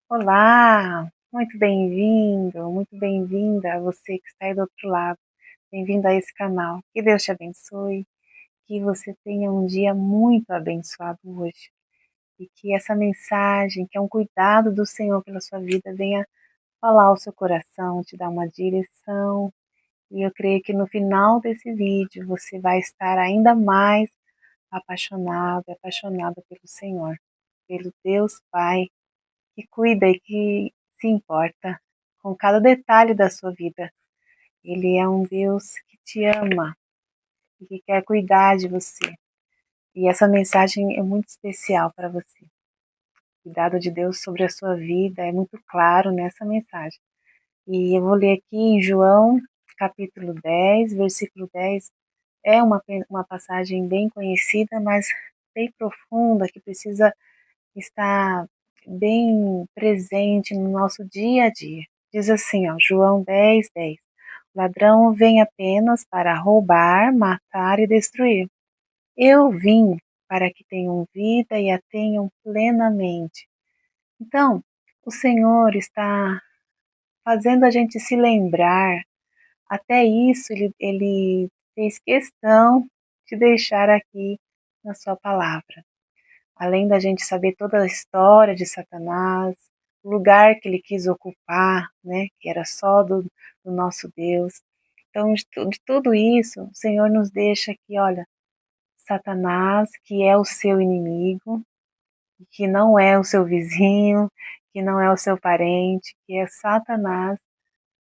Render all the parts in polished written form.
Olá, muito bem-vinda a você que está aí do outro lado. Bem-vindo a esse canal. Que Deus te abençoe, que você tenha um dia muito abençoado hoje e que essa mensagem, que é um cuidado do Senhor pela sua vida, venha falar ao seu coração, te dar uma direção. E eu creio que no final desse vídeo você vai estar ainda mais apaixonado e apaixonada pelo Senhor, pelo Deus Pai que cuida e que se importa com cada detalhe da sua vida. Ele é um Deus que te ama e que quer cuidar de você. E essa mensagem é muito especial para você. O cuidado de Deus sobre a sua vida é muito claro nessa mensagem. E eu vou ler aqui em João, capítulo 10, versículo 10. É uma passagem bem conhecida, mas bem profunda, que precisa estar bem presente no nosso dia a dia. Diz assim, ó, João 10, 10. O ladrão vem apenas para roubar, matar e destruir. Eu vim para que tenham vida e a tenham plenamente. Então, o Senhor está fazendo a gente se lembrar, até isso ele fez questão de deixar aqui na sua palavra. Além da gente saber toda a história de Satanás, o lugar que ele quis ocupar, né, que era só do nosso Deus. Então, de tudo isso, o Senhor nos deixa aqui, olha, Satanás, que é o seu inimigo, que não é o seu vizinho, que não é o seu parente, que é Satanás.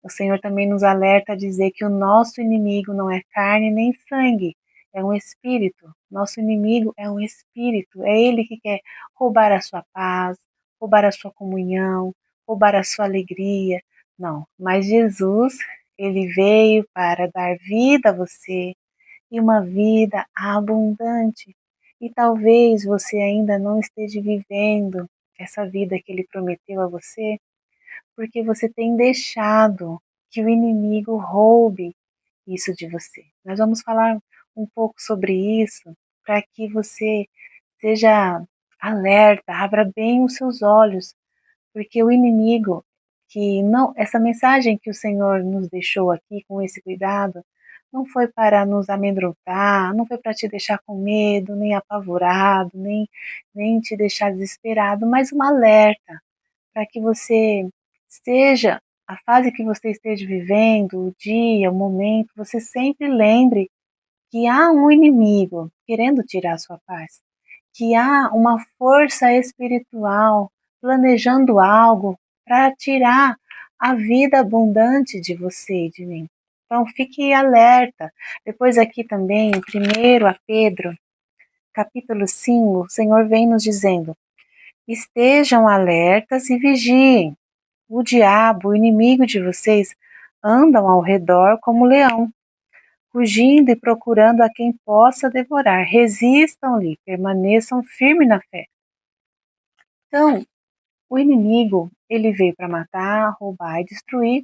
O Senhor também nos alerta a dizer que o nosso inimigo não é carne nem sangue, é um espírito. Nosso inimigo é um espírito, é ele que quer roubar a sua paz, roubar a sua comunhão, roubar a sua alegria. Não, mas Jesus, ele veio para dar vida a você e uma vida abundante. E talvez você ainda não esteja vivendo essa vida que ele prometeu a você, porque você tem deixado que o inimigo roube isso de você. Nós vamos falar um pouco sobre isso para que você seja alerta, abra bem os seus olhos, porque o inimigo que não, essa mensagem que o Senhor nos deixou aqui com esse cuidado, não foi para nos amedrontar, não foi para te deixar com medo, nem apavorado, nem te deixar desesperado, mas um alerta para que você esteja, a fase que você esteja vivendo, o dia, o momento, você sempre lembre que há um inimigo querendo tirar a sua paz, que há uma força espiritual planejando algo para tirar a vida abundante de você e de mim. Então fique alerta. Depois aqui também, em 1 a Pedro, capítulo 5, o Senhor vem nos dizendo: estejam alertas e vigiem. O diabo, o inimigo de vocês, andam ao redor como leão, fugindo e procurando a quem possa devorar. Resistam-lhe, permaneçam firmes na fé. Então, o inimigo, ele veio para matar, roubar e destruir,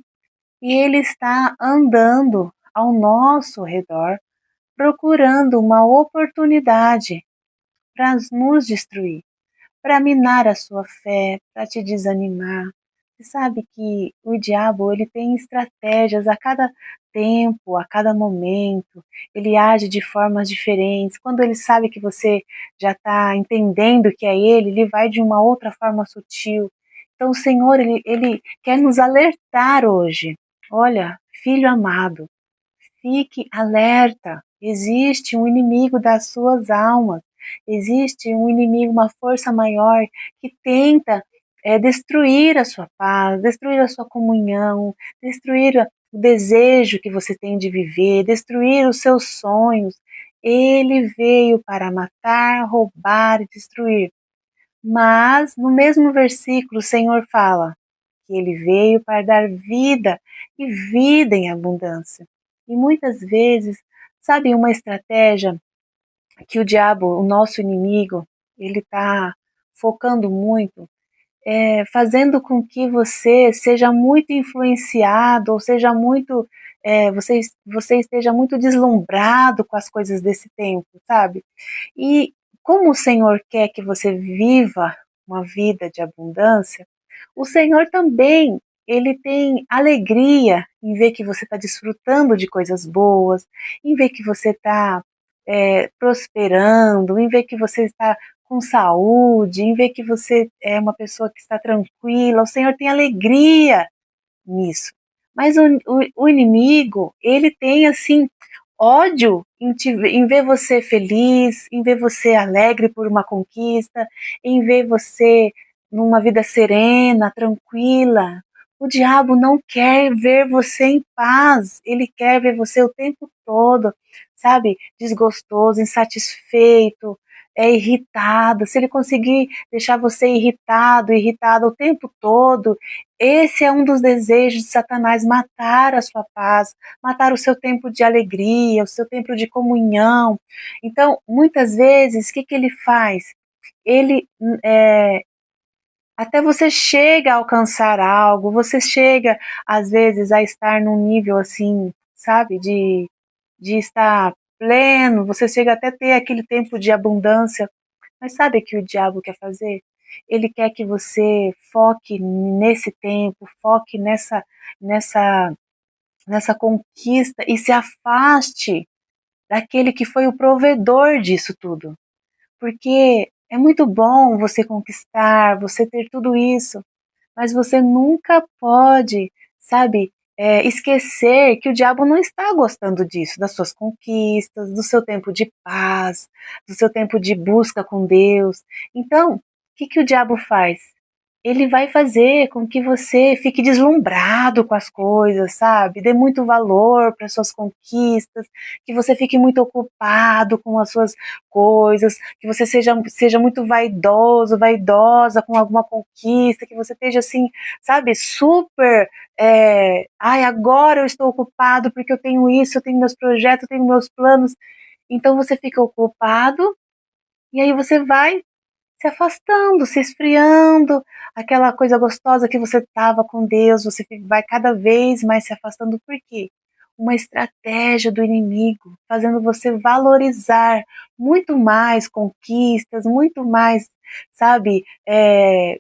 e ele está andando ao nosso redor, procurando uma oportunidade para nos destruir, para minar a sua fé, para te desanimar. Você sabe que o diabo, ele tem estratégias a cada tempo, a cada momento, ele age de formas diferentes. Quando ele sabe que você já está entendendo que é ele vai de uma outra forma sutil. Então o Senhor, ele quer nos alertar hoje. Olha, filho amado, fique alerta. Existe um inimigo das suas almas. Existe um inimigo, uma força maior que tenta destruir a sua paz, destruir a sua comunhão, destruir o desejo que você tem de viver, destruir os seus sonhos. Ele veio para matar, roubar e destruir. Mas no mesmo versículo o Senhor fala que ele veio para dar vida e vida em abundância. E muitas vezes, sabe, uma estratégia que o diabo, o nosso inimigo, ele está focando muito, fazendo com que você seja muito influenciado, ou seja muito, você esteja muito deslumbrado com as coisas desse tempo, sabe? E como o Senhor quer que você viva uma vida de abundância, O Senhor também, ele tem alegria em ver que você está desfrutando de coisas boas, em ver que você está prosperando, em ver que você está com saúde, em ver que você é uma pessoa que está tranquila. O Senhor tem alegria nisso. Mas o inimigo, ele tem assim ódio em ver você feliz, em ver você alegre por uma conquista, em ver você numa vida serena, tranquila. O diabo não quer ver você em paz, ele quer ver você o tempo todo, sabe, desgostoso, insatisfeito, irritado. Se ele conseguir deixar você irritado, irritado o tempo todo, esse é um dos desejos de Satanás, matar a sua paz, matar o seu tempo de alegria, o seu tempo de comunhão. Então, muitas vezes, o que, que ele faz? Ele, até você chega a alcançar algo, você chega, às vezes, a estar num nível assim, sabe, de estar pleno, você chega até a ter aquele tempo de abundância, mas sabe o que o diabo quer fazer? Ele quer que você foque nesse tempo, foque nessa, nessa conquista e se afaste daquele que foi o provedor disso tudo. Porque é muito bom você conquistar, você ter tudo isso, mas você nunca pode, sabe, esquecer que o diabo não está gostando disso, das suas conquistas, do seu tempo de paz, do seu tempo de busca com Deus. Então, o que, que o diabo faz? Ele vai fazer com que você fique deslumbrado com as coisas, sabe? Dê muito valor para suas conquistas, que você fique muito ocupado com as suas coisas, que você seja muito vaidoso, vaidosa com alguma conquista, que você esteja assim, sabe, super. Ai, agora eu estou ocupado porque eu tenho isso, eu tenho meus projetos, eu tenho meus planos. Então você fica ocupado e aí você vai se afastando, se esfriando, aquela coisa gostosa que você estava com Deus, você vai cada vez mais se afastando. Por quê? Uma estratégia do inimigo, fazendo você valorizar muito mais conquistas, muito mais, sabe,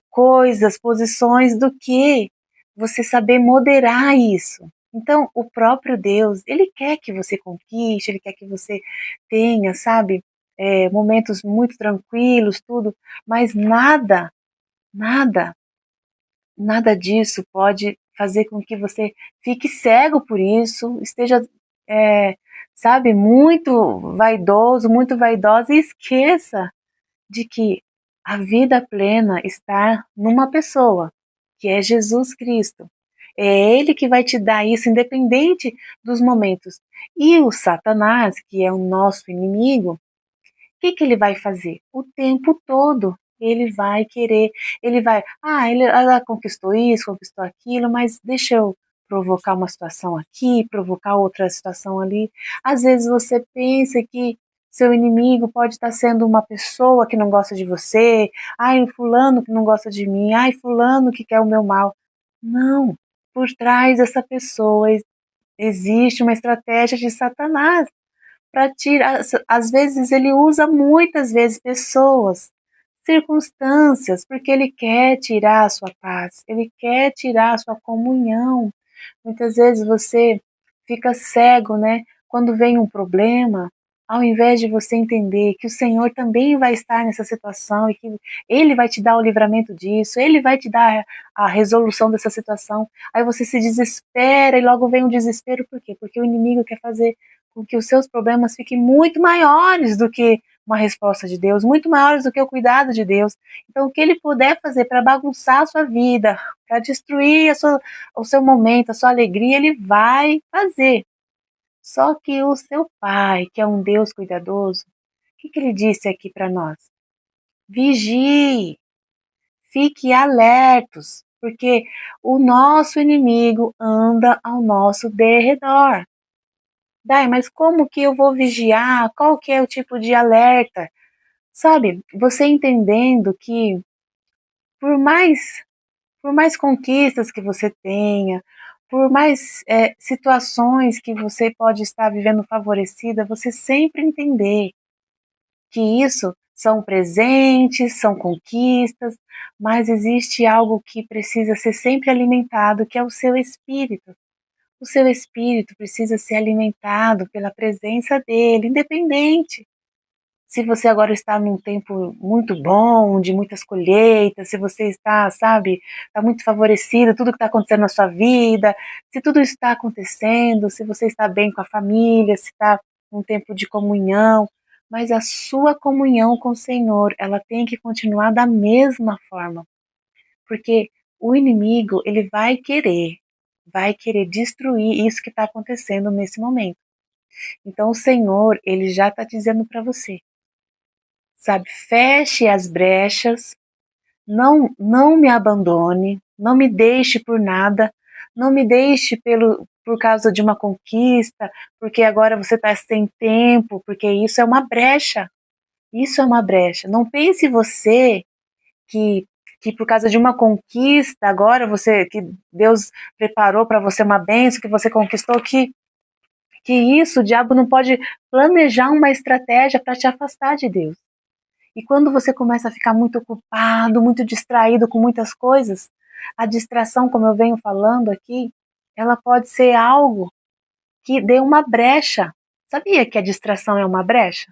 coisas, posições, do que você saber moderar isso. Então, o próprio Deus, ele quer que você conquiste, ele quer que você tenha, sabe, momentos muito tranquilos, tudo, mas nada, nada disso pode fazer com que você fique cego por isso, esteja, é, sabe, muito vaidoso, muito vaidosa, e esqueça de que a vida plena está numa pessoa, que é Jesus Cristo. É Ele que vai te dar isso, independente dos momentos. E o Satanás, que é o nosso inimigo, que ele vai fazer? O tempo todo ele vai querer, ela conquistou isso, conquistou aquilo, mas deixa eu provocar uma situação aqui, provocar outra situação ali. Às vezes você pensa que seu inimigo pode estar sendo uma pessoa que não gosta de você, ai, fulano que não gosta de mim, ai, fulano que quer o meu mal. Não, por trás dessa pessoa existe uma estratégia de Satanás para tirar. Às vezes ele usa muitas vezes pessoas, circunstâncias, porque ele quer tirar a sua paz, ele quer tirar a sua comunhão. Muitas vezes você fica cego, né? Quando vem um problema, ao invés de você entender que o Senhor também vai estar nessa situação e que Ele vai te dar o livramento disso, Ele vai te dar a resolução dessa situação, aí você se desespera e logo vem um desespero, por quê? Porque o inimigo quer fazer com que os seus problemas fiquem muito maiores do que uma resposta de Deus, muito maiores do que o cuidado de Deus. Então, o que ele puder fazer para bagunçar a sua vida, para destruir o seu momento, a sua alegria, ele vai fazer. Só que o seu Pai, que é um Deus cuidadoso, o que ele disse aqui para nós? Vigie, fique alertos, porque o nosso inimigo anda ao nosso derredor. Dai, mas como que eu vou vigiar? Qual que é o tipo de alerta? Sabe, você entendendo que por mais, por mais conquistas que você tenha, por mais situações que você pode estar vivendo favorecida, você sempre entender que isso são presentes, são conquistas, mas existe algo que precisa ser sempre alimentado, que é o seu espírito. O seu espírito precisa ser alimentado pela presença dele, independente se você agora está num tempo muito bom, de muitas colheitas, se você está, sabe, está muito favorecido, tudo que está acontecendo na sua vida, se tudo está acontecendo, se você está bem com a família, se está num tempo de comunhão, mas a sua comunhão com o Senhor, ela tem que continuar da mesma forma, porque o inimigo, ele vai querer destruir isso que está acontecendo nesse momento. Então o Senhor, ele já está dizendo para você, sabe, feche as brechas, não me abandone, não me deixe por nada, não me deixe por causa de uma conquista, porque agora você está sem tempo, porque isso é uma brecha. Não pense você que que por causa de uma conquista agora que Deus preparou para você uma bênção, que você conquistou, que isso, o diabo não pode planejar uma estratégia para te afastar de Deus. E quando você começa a ficar muito ocupado, muito distraído com muitas coisas, a distração, como eu venho falando aqui, ela pode ser algo que dê uma brecha. Sabia que a distração é uma brecha?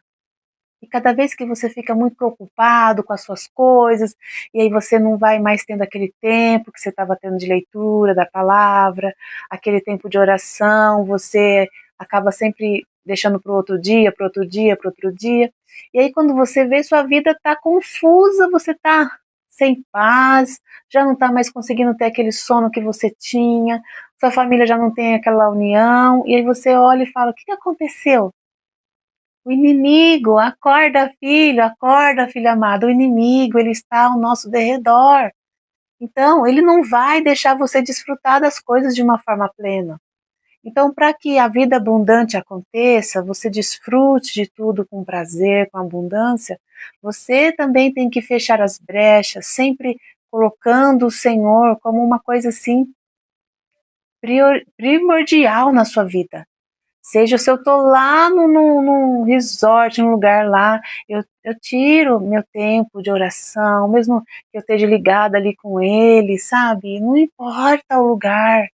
E cada vez que você fica muito preocupado com as suas coisas, e aí você não vai mais tendo aquele tempo que você estava tendo de leitura da palavra, aquele tempo de oração, você acaba sempre deixando para o outro dia, para outro dia, para outro dia. E aí quando você vê, sua vida está confusa, você está sem paz, já não está mais conseguindo ter aquele sono que você tinha, sua família já não tem aquela união, e aí você olha e fala, o que aconteceu? O inimigo, acorda, filho amado. O inimigo, ele está ao nosso derredor. Então, ele não vai deixar você desfrutar das coisas de uma forma plena. Então, para que a vida abundante aconteça, você desfrute de tudo com prazer, com abundância, você também tem que fechar as brechas, sempre colocando o Senhor como uma coisa assim primordial na sua vida. Seja se eu estou lá no resort, num lugar lá, eu tiro meu tempo de oração, mesmo que eu esteja ligada ali com ele, sabe? Não importa o lugar,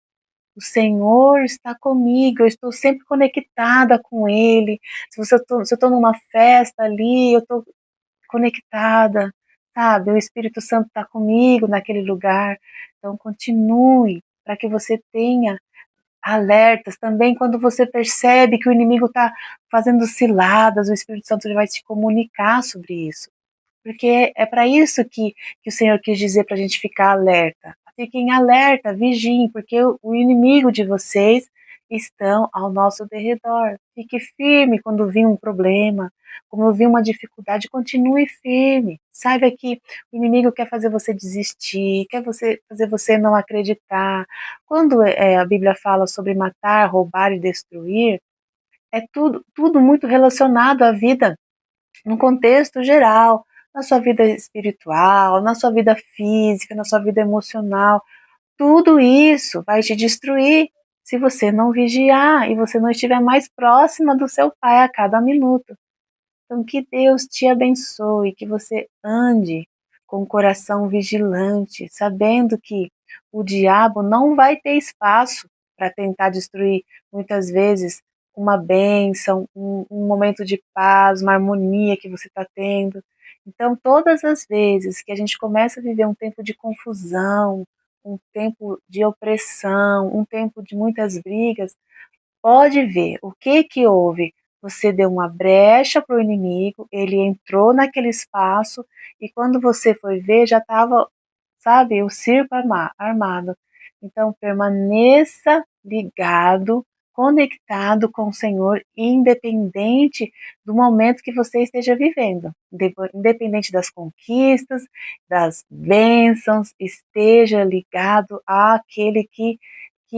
o Senhor está comigo, eu estou sempre conectada com ele. Se eu estou numa festa ali, eu estou conectada, sabe? O Espírito Santo está comigo naquele lugar. Então continue para que você tenha alertas também quando você percebe que o inimigo está fazendo ciladas, o Espírito Santo ele vai te comunicar sobre isso. Porque é para isso que o Senhor quis dizer para a gente ficar alerta. Fiquem alerta, vigiem, porque o inimigo de vocês estão ao nosso derredor. Fique firme quando vir um problema, quando vir uma dificuldade, continue firme. Saiba que o inimigo quer fazer você desistir, fazer você não acreditar. Quando a Bíblia fala sobre matar, roubar e destruir, é tudo muito relacionado à vida no contexto geral, na sua vida espiritual, na sua vida física, na sua vida emocional. Tudo isso vai te destruir se você não vigiar e você não estiver mais próxima do seu Pai a cada minuto. Então, que Deus te abençoe, que você ande com o coração vigilante, sabendo que o diabo não vai ter espaço para tentar destruir, muitas vezes, uma bênção, um momento de paz, uma harmonia que você está tendo. Então, todas as vezes que a gente começa a viver um tempo de confusão, um tempo de opressão, um tempo de muitas brigas, pode ver o que houve. Você deu uma brecha para o inimigo, ele entrou naquele espaço e quando você foi ver já estava, sabe, o circo armado. Então permaneça ligado, conectado com o Senhor, independente do momento que você esteja vivendo, independente das conquistas, das bênçãos, esteja ligado àquele que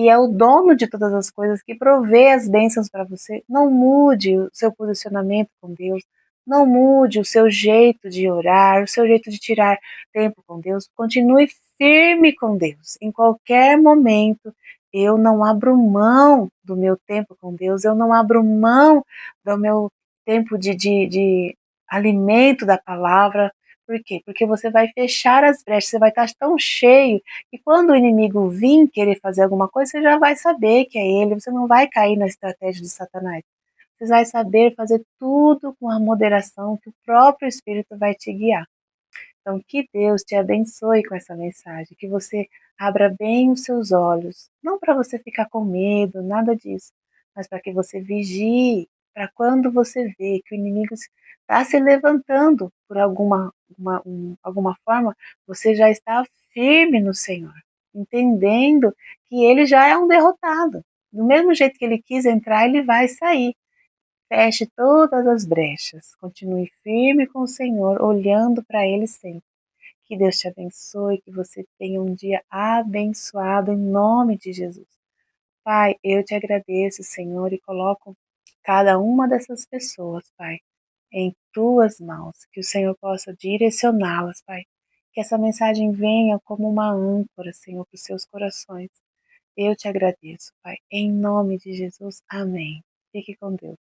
é o dono de todas as coisas, que provê as bênçãos para você. Não mude o seu posicionamento com Deus, não mude o seu jeito de orar, o seu jeito de tirar tempo com Deus. Continue firme com Deus. Em qualquer momento, eu não abro mão do meu tempo com Deus, eu não abro mão do meu tempo de alimento da palavra. Por quê? Porque você vai fechar as brechas, você vai estar tão cheio que quando o inimigo vir querer fazer alguma coisa, você já vai saber que é ele, você não vai cair na estratégia de Satanás. Você vai saber fazer tudo com a moderação que o próprio Espírito vai te guiar. Então, que Deus te abençoe com essa mensagem, que você abra bem os seus olhos, não para você ficar com medo, nada disso, mas para que você vigie, para quando você vê que o inimigo está se levantando por alguma forma, você já está firme no Senhor, entendendo que ele já é um derrotado. Do mesmo jeito que ele quis entrar, ele vai sair. Feche todas as brechas. Continue firme com o Senhor, olhando para Ele sempre. Que Deus te abençoe, que você tenha um dia abençoado em nome de Jesus. Pai, eu te agradeço, Senhor, e coloco cada uma dessas pessoas, Pai, em tuas mãos. Que o Senhor possa direcioná-las, Pai. Que essa mensagem venha como uma âncora, Senhor, para os seus corações. Eu te agradeço, Pai. Em nome de Jesus. Amém. Fique com Deus.